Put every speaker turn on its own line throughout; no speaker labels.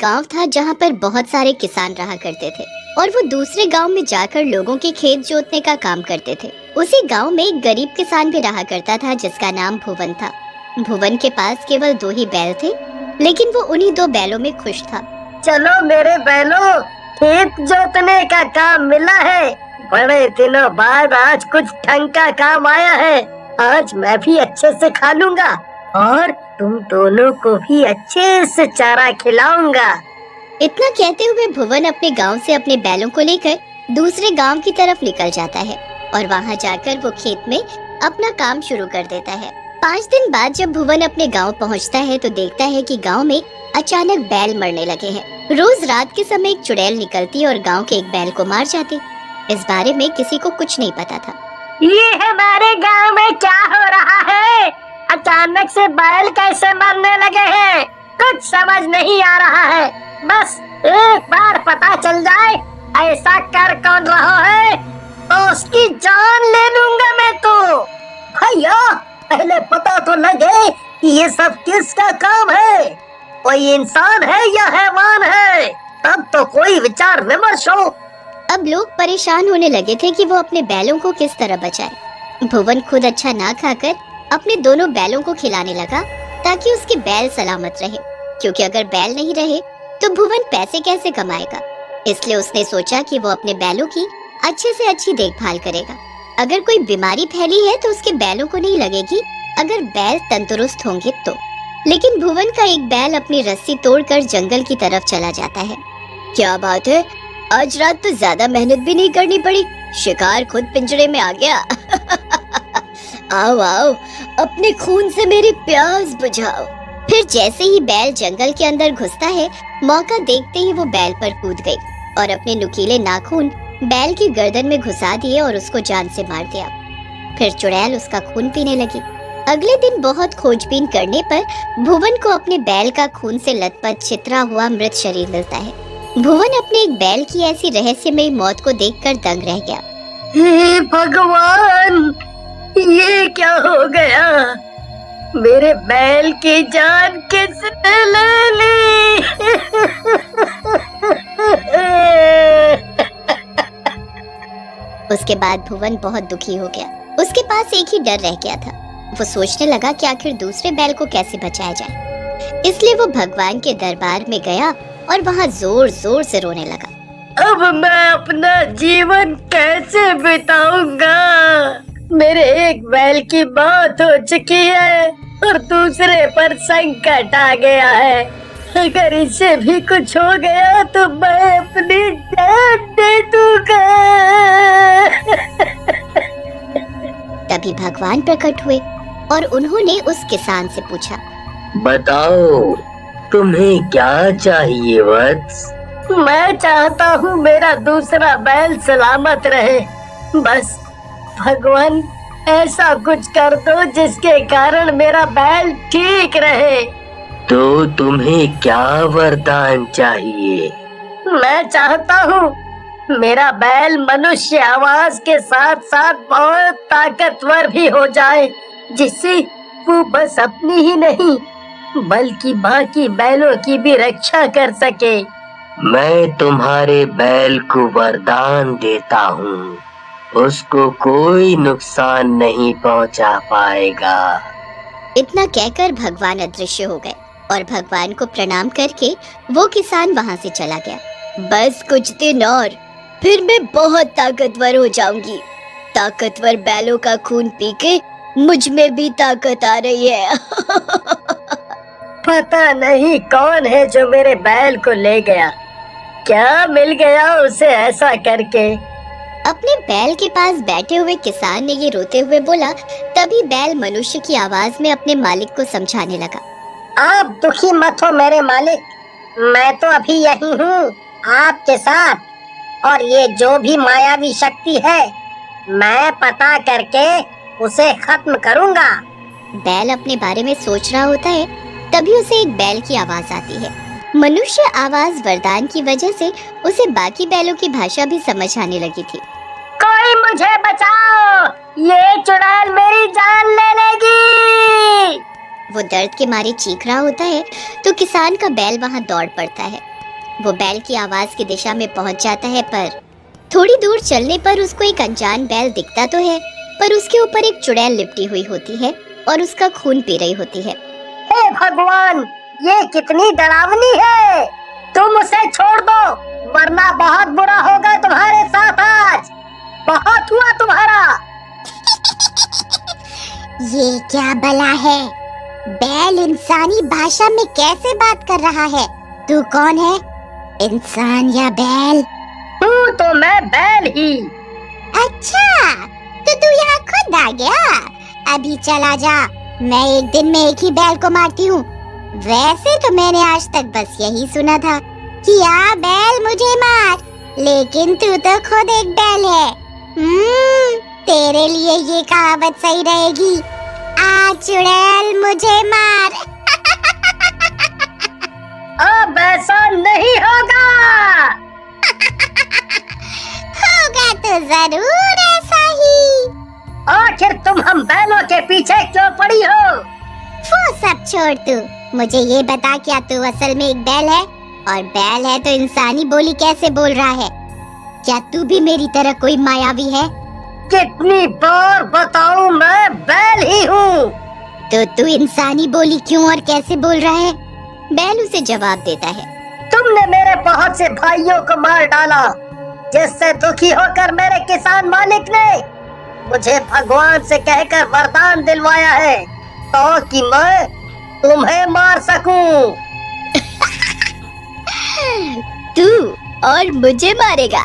गांव था जहां पर बहुत सारे किसान रहा करते थे और वो दूसरे गांव में जाकर लोगों के खेत जोतने का काम करते थे। उसी गांव में एक गरीब किसान भी रहा करता था जिसका नाम भुवन था। भुवन के पास केवल 2 ही बैल थे, लेकिन वो उन्हीं 2 बैलों में खुश था।
चलो मेरे बैलों, खेत जोतने का काम मिला है। बड़े दिनों बाद आज कुछ ढंग का काम आया है। आज मैं भी अच्छे से खा लूंगा और तुम दोनों को भी अच्छे से चारा खिलाऊंगा।
इतना कहते हुए भुवन अपने गांव से अपने बैलों को लेकर दूसरे गांव की तरफ निकल जाता है और वहां जाकर वो खेत में अपना काम शुरू कर देता है। 5 दिन बाद जब भुवन अपने गांव पहुंचता है तो देखता है कि गांव में अचानक बैल मरने लगे हैं। रोज रात के समय एक चुड़ैल निकलती और गांव के एक बैल को मार जाती। इस बारे में किसी को कुछ नहीं पता था।
ये हमारे गांव में क्या हो रहा है? अचानक से बैल कैसे मरने लगे हैं? कुछ समझ नहीं आ रहा है। बस एक बार पता चल जाए ऐसा कर कौन रहा है तो उसकी जान ले लूंगा मैं तो। भैया, पहले पता तो लगे कि ये सब किसका काम है। कोई इंसान है या हैवान है, तब तो कोई विचार विमर्श हो।
अब लोग परेशान होने लगे थे कि वो अपने बैलों को किस तरह बचाए। भुवन खुद अच्छा ना खाकर अपने दोनों बैलों को खिलाने लगा ताकि उसके बैल सलामत रहे, क्योंकि अगर बैल नहीं रहे तो भुवन पैसे कैसे कमाएगा। इसलिए उसने सोचा कि वो अपने बैलों की अच्छे से अच्छी देखभाल करेगा। अगर कोई बीमारी फैली है तो उसके बैलों को नहीं लगेगी, अगर बैल तंदुरुस्त होंगे तो। लेकिन भुवन का एक बैल अपनी रस्सी तोड़कर जंगल की तरफ चला जाता है। क्या बात है, आज रात तो ज्यादा मेहनत भी नहीं करनी पड़ी, शिकार खुद पिंजरे में आ गया। आओ आओ, अपने खून से मेरी प्यास बुझाओ। फिर जैसे ही बैल जंगल के अंदर घुसता है, मौका देखते ही वो बैल पर कूद गई और अपने नुकीले नाखून बैल की गर्दन में घुसा दिए और उसको जान से मार दिया। फिर चुड़ैल उसका खून पीने लगी। अगले दिन बहुत खोजबीन करने पर भुवन को अपने बैल का खून से लथपथ छितरा हुआ मृत शरीर मिलता है। भुवन अपने एक बैल की ऐसी रहस्यमयी मौत को देखकर दंग रह गया।
हे भगवान, ये क्या हो गया? मेरे बैल की जान किसने ले ली?
उसके बाद भुवन बहुत दुखी हो गया। उसके पास एक ही डर रह गया था। वो सोचने लगा कि आखिर दूसरे बैल को कैसे बचाया जाए। इसलिए वो भगवान के दरबार में गया और वहाँ जोर जोर से रोने लगा।
अब मैं अपना जीवन कैसे बिताऊंगा? मेरे एक बैल की मौत हो चुकी है और दूसरे पर संकट आ गया है। अगर इससे भी कुछ हो गया तो मैं अपनी जान दे दूंगा।
तभी भगवान प्रकट हुए और उन्होंने उस किसान से पूछा,
बताओ तुम्हें क्या चाहिए वत्स? मैं चाहता हूँ मेरा दूसरा बैल सलामत रहे। बस भगवान ऐसा कुछ कर दो जिसके कारण मेरा बैल ठीक रहे। तो तुम्हें क्या वरदान चाहिए? मैं चाहता हूँ मेरा बैल मनुष्य आवाज के साथ साथ बहुत ताकतवर भी हो जाए, जिससे वो बस अपनी ही नहीं बल्कि बाकी बैलों की भी रक्षा कर सके। मैं तुम्हारे बैल को वरदान देता हूँ, उसको कोई नुकसान नहीं पहुँचा पाएगा।
इतना कहकर भगवान अदृश्य हो गए और भगवान को प्रणाम करके वो किसान वहाँ से चला गया। बस कुछ दिन और फिर मैं बहुत ताकतवर हो जाऊंगी। ताकतवर बैलों का खून पी के मुझ में भी ताकत आ रही है।
पता नहीं कौन है जो मेरे बैल को ले गया। क्या मिल गया उसे ऐसा करके?
अपने बैल के पास बैठे हुए किसान ने ये रोते हुए बोला। तभी बैल मनुष्य की आवाज में अपने मालिक को समझाने लगा।
आप दुखी मत हो मेरे मालिक, मैं तो अभी यही हूँ आपके साथ, और ये जो भी मायावी शक्ति है मैं पता करके उसे खत्म करूँगा।
बैल अपने बारे में सोच रहा होता है, तभी उसे एक बैल की आवाज आती है। मनुष्य आवाज वरदान की वजह से उसे बाकी बैलों की भाषा भी समझ आने लगी थी।
कोई मुझे बचाओ, ये चुड़ैल मेरी जान ले लेगी।
वो दर्द के मारे चीख रहा होता है तो किसान का बैल वहाँ दौड़ पड़ता है वो बैल की आवाज की दिशा में पहुंच जाता है, पर थोड़ी दूर चलने पर उसको एक अनजान बैल दिखता तो है, पर उसके ऊपर एक चुड़ैल लिपटी हुई होती है और उसका खून पी रही होती है।
हे भगवान, ये कितनी डरावनी है। तुम उसे छोड़ दो, वरना बहुत बुरा होगा तुम्हारे साथ आज। बहुत हुआ तुम्हारा।
ये क्या बला है? बैल इंसानी भाषा में कैसे बात कर रहा है? तू कौन है, इंसान या बैल?
तो मैं बैल ही।
अच्छा, तो तू यहाँ खुद आ गया। अभी चला जा, मैं एक दिन में एक ही बैल को मारती हूँ। वैसे तो मैंने आज तक बस यही सुना था कि आ बैल मुझे मार, लेकिन तू तो खुद एक बैल है। तेरे लिए ये कहावत सही रहेगी, आ चुड़ैल मुझे मार।
अब ऐसा नहीं होगा।
होगा तो जरूर ऐसा ही।
आखिर तुम हम बैलों के पीछे क्यों पड़ी हो?
वो सब छोड़ तू, मुझे ये बता, क्या तू असल में एक बैल है? और बैल है तो इंसानी बोली कैसे बोल रहा है? क्या तू भी मेरी तरह कोई मायावी है?
कितनी बार बताऊं, मैं बैल ही हूँ।
तो तू इंसानी बोली क्यों और कैसे बोल रहा है?
बैल उसे जवाब देता है,
तुमने मेरे बहुत से भाइयों को मार डाला, जिससे दुखी होकर मेरे किसान मालिक ने मुझे भगवान से कहकर वरदान दिलवाया है, तो कि मैं तुम्हें मार सकूं।
तू और मुझे मारेगा?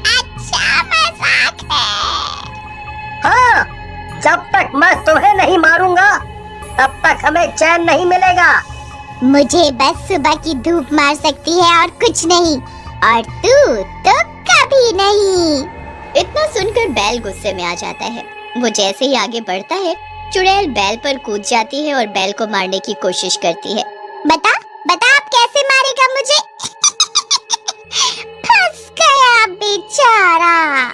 अच्छा मजाक है।
हाँ, जब तक मैं तुम्हें नहीं मारूंगा तब तक हमें चैन नहीं मिलेगा।
मुझे बस सुबह की धूप मार सकती है और कुछ नहीं, और तू तो कभी नहीं।
इतना सुनकर बैल गुस्से में आ जाता है। वो जैसे ही आगे बढ़ता है, चुड़ैल बैल पर कूद जाती है और बैल को मारने की कोशिश करती है।
बता बता, आप कैसे मारेगा मुझे? फंस गया बेचारा।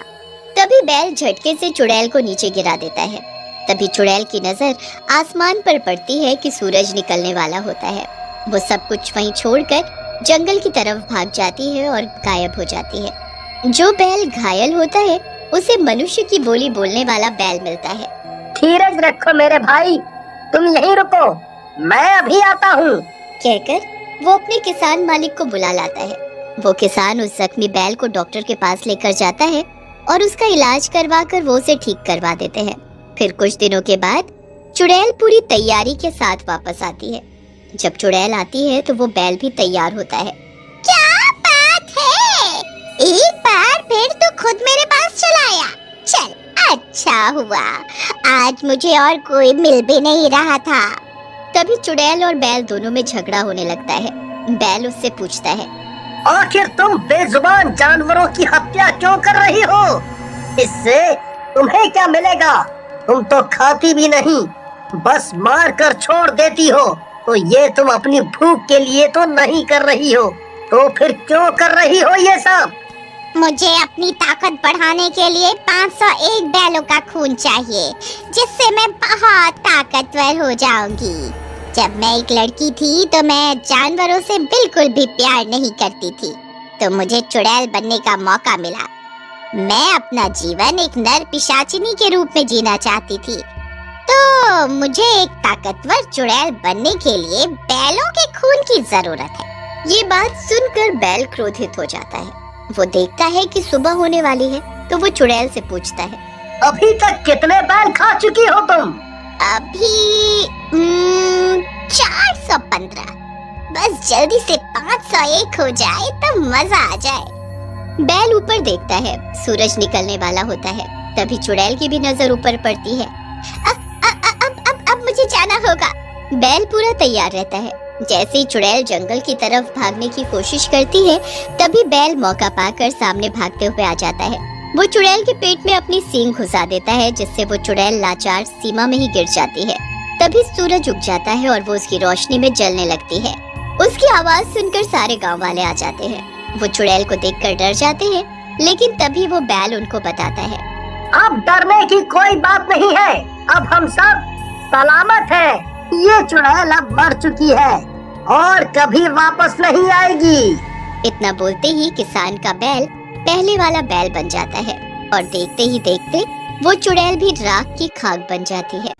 तभी बैल झटके से चुड़ैल को नीचे गिरा देता है। तभी चुड़ैल की नजर आसमान पर पड़ती है कि सूरज निकलने वाला होता है। वो सब कुछ वहीं छोड़कर जंगल की तरफ भाग जाती है और गायब हो जाती है। जो बैल घायल होता है, उसे मनुष्य की बोली बोलने वाला बैल मिलता है।
धीरज रखो मेरे भाई, तुम यहीं रुको, मैं अभी आता हूँ।
कहकर वो अपने किसान मालिक को बुला लाता है। वो किसान उस जख्मी बैल को डॉक्टर के पास लेकर जाता है और उसका इलाज करवा कर वो उसे ठीक करवा देते हैं। फिर कुछ दिनों के बाद चुड़ैल पूरी तैयारी के साथ वापस आती है। जब चुड़ैल आती है तो वो बैल भी तैयार होता है।
क्या बात है, एक बार फिर तू खुद मेरे पास चला आया। चल, अच्छा हुआ, आज मुझे और कोई मिल भी नहीं रहा था।
तभी चुड़ैल और बैल दोनों में झगड़ा होने लगता है। बैल उससे पूछता है,
आखिर तुम बेजुबान जानवरों की हत्या क्यों कर रही हो? इससे तुम्हें क्या मिलेगा? तुम तो खाती भी नहीं, बस मार कर छोड़ देती हो। तो ये तुम अपनी भूख के लिए तो नहीं कर रही हो, तो फिर क्यों कर रही हो ये सब?
मुझे अपनी ताकत बढ़ाने के लिए 501 बैलों का खून चाहिए, जिससे मैं बहुत ताकतवर हो जाऊंगी। जब मैं एक लड़की थी तो मैं जानवरों से बिल्कुल भी प्यार नहीं करती थी, तो मुझे चुड़ैल बनने का मौका मिला। मैं अपना जीवन एक नर पिशाचिनी के रूप में जीना चाहती थी, तो मुझे एक ताकतवर चुड़ैल बनने के लिए बैलों के खून की जरूरत है।
ये बात सुनकर बैल क्रोधित हो जाता है। वो देखता है कि सुबह होने वाली है, तो वो चुड़ैल से पूछता है,
अभी तक कितने बैल खा चुकी हो तुम?
अभी 415। बस जल्दी से 501 हो जाए तो मजा आ जाए।
बैल ऊपर देखता है, सूरज निकलने वाला होता है। तभी चुड़ैल की भी नजर ऊपर पड़ती है।
अब मुझे जाना होगा।
बैल पूरा तैयार रहता है। जैसे ही चुड़ैल जंगल की तरफ भागने की कोशिश करती है, तभी बैल मौका पाकर सामने भागते हुए आ जाता है। वो चुड़ैल के पेट में अपनी सींग घुसा देता है, जिससे वो चुड़ैल लाचार सीमा में ही गिर जाती है। तभी सूरज उग जाता है और वो उसकी रोशनी में जलने लगती है। उसकी आवाज सुनकर सारे गांव वाले आ जाते हैं। वो चुड़ैल को देखकर डर जाते हैं, लेकिन तभी वो बैल उनको बताता है,
अब डरने की कोई बात नहीं है, अब हम सब सलामत हैं। ये चुड़ैल अब मर चुकी है, और कभी वापस नहीं आएगी।
इतना बोलते ही किसान का बैल पहले वाला बैल बन जाता है और देखते ही देखते वो चुड़ैल भी राख की खाक बन जाती है।